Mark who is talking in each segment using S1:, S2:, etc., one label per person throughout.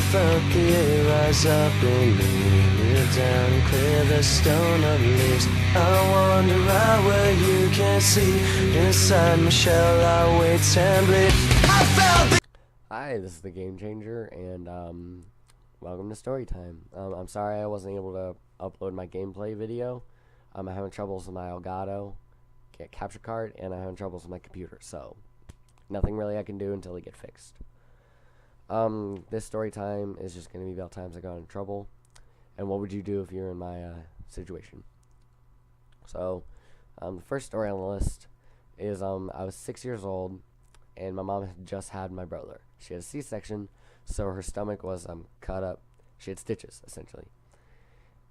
S1: felt the air rise up and kneel down and clear the stone of leaves. I wander out where you can't see. Inside my shell I wait and bleed. I felt the
S2: Hi, this is the Game Changer, and welcome to story time. I'm sorry I wasn't able to upload my gameplay video. I'm having troubles with my Elgato capture card, and I'm having troubles with my computer, so nothing really I can do until they get fixed. This story time is just going to be about times I got in trouble, and what would you do if you're in my situation. So, the first story on the list is I was 6 years old, and my mom had just had my brother. She had a C-section, so her stomach was cut up. She had stitches, essentially.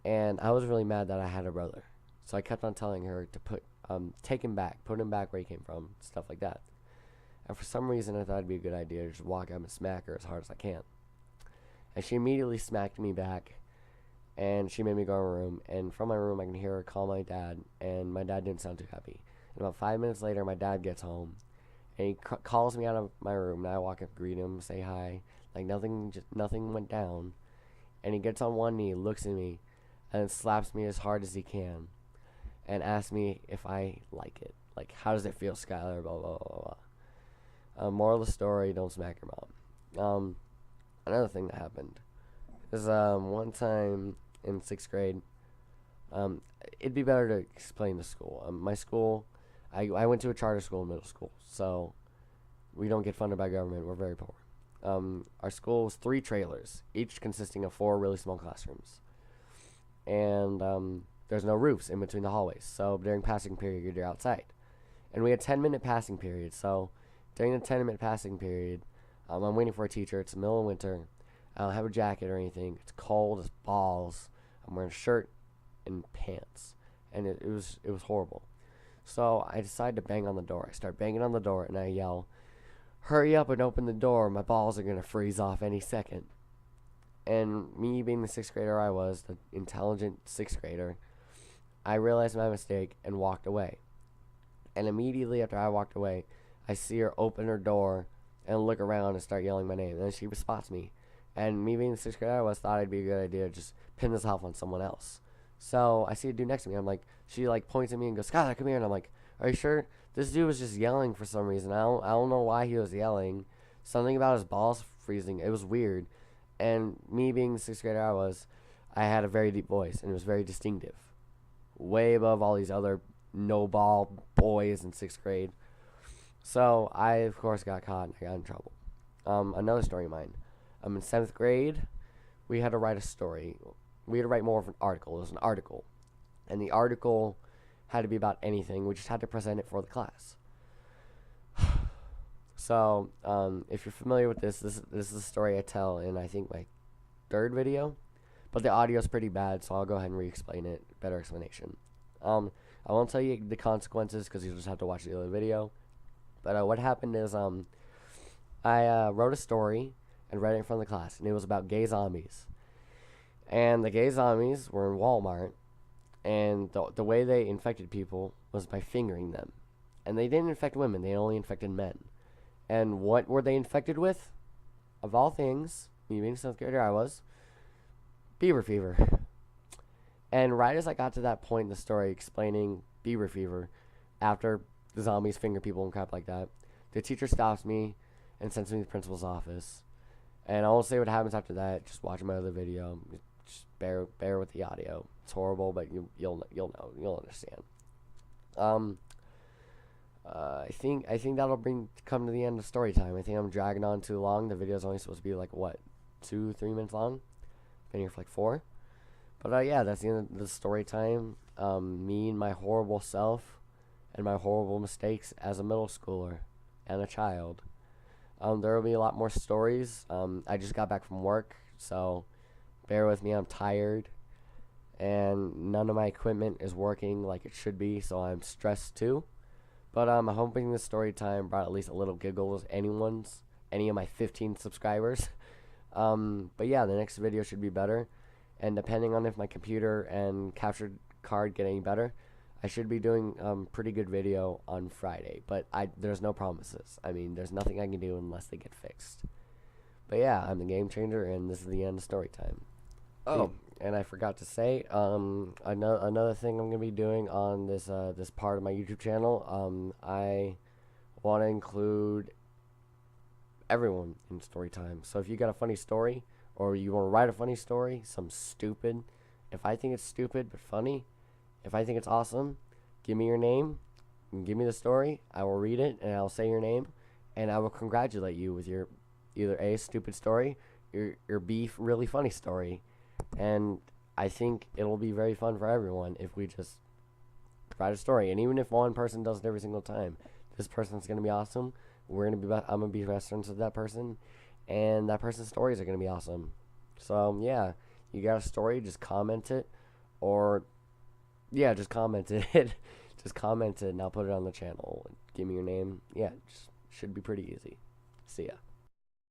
S2: And I was really mad that I had a brother. So I kept on telling her to take him back, put him back where he came from, stuff like that. And for some reason, I thought it'd be a good idea to just walk up and smack her as hard as I can. And she immediately smacked me back, and she made me go in her room. And from my room, I can hear her call my dad, and my dad didn't sound too happy. And about 5 minutes later, my dad gets home, and he calls me out of my room, and I walk up, greet him, say hi, like nothing went down. And he gets on one knee, looks at me, and then slaps me as hard as he can, and asks me if I like it. Like, how does it feel, Skylar? Blah, blah, blah, blah. Moral of the story, don't smack your mom. Another thing that happened is one time in 6th grade, it'd be better to explain the school. My school, I went to a charter school in middle school, so we don't get funded by government. We're very poor. Our school was 3 trailers, each consisting of 4 really small classrooms. And there's no roofs in between the hallways, so during passing period, you're outside. And we had 10-minute passing periods, so during the 10-minute passing period, I'm waiting for a teacher. It's the middle of winter. I don't have a jacket or anything. It's cold as balls. I'm wearing a shirt and pants, and it was horrible. So I decided to bang on the door. I start banging on the door, and I yell, "Hurry up and open the door. My balls are going to freeze off any second." And me being the 6th grader I was, the intelligent 6th grader, I realized my mistake and walked away. And immediately after I walked away, I see her open her door and look around and start yelling my name. And then she spots me. And me being the 6th grader I was, thought it'd be a good idea to just pin this off on someone else. So I see a dude next to me. I'm like, she like points at me and goes, "Skylar, come here." And I'm like, "Are you sure?" This dude was just yelling for some reason. I don't know why he was yelling. Something about his balls freezing. It was weird. And me being the 6th grader I had a very deep voice, and it was very distinctive. Way above all these other no-ball boys in 6th grade. So I, of course, got caught, and I got in trouble. Another story of mine. In 7th grade, we had to write a story. We had to write more of an article. It was an article. And the article had to be about anything. We just had to present it for the class. So, if you're familiar with this is a story I tell in, I think, my 3rd video. But the audio is pretty bad, so I'll go ahead and re-explain it. Better explanation. I won't tell you the consequences because you'll just have to watch the other video. But what happened is I wrote a story and read it in front of the class, and it was about gay zombies. And the gay zombies were in Walmart, and the way they infected people was by fingering them. And they didn't infect women, they only infected men. And what were they infected with? Of all things, me being 7th grader I was, beaver fever. And right as I got to that point in the story explaining beaver fever, after the zombies finger people and crap like that, the teacher stops me and sends me to the principal's office. And I won't say what happens after that. Just watch my other video. Just bear with the audio. It's horrible, but you'll know. You'll understand. I think that'll come to the end of story time. I think I'm dragging on too long. The video's only supposed to be like, what, 2-3 minutes long? Been here for like 4. But yeah, that's the end of the story time. Me and my horrible self and my horrible mistakes as a middle schooler and a child. There will be a lot more stories. I just got back from work, so bear with me. I'm tired, and none of my equipment is working like it should be, so I'm stressed too. But I'm hoping this story time brought at least a little giggle with any of my 15 subscribers. But yeah, the next video should be better, and depending on if my computer and capture card get any better, I should be doing pretty good video on Friday. But there's no promises. I mean, there's nothing I can do unless they get fixed. But yeah, I'm the game changer, and this is the end of story time. Oh, and I forgot to say, another thing I'm gonna be doing on this part of my YouTube channel. I want to include everyone in story time. So if you got a funny story, or you want to write a funny story, some stupid. If I think it's stupid but funny, if I think it's awesome, give me your name, and give me the story. I will read it, and I'll say your name, and I will congratulate you with your either A, stupid story, your B, really funny story. And I think it'll be very fun for everyone if we just write a story. And even if one person does it every single time, this person's going to be awesome. I'm going to be best friends with that person, and that person's stories are going to be awesome. So, yeah, you got a story, just comment it, or, yeah, just comment it. Just comment it, and I'll put it on the channel. Give me your name. Yeah, just should be pretty easy. See ya.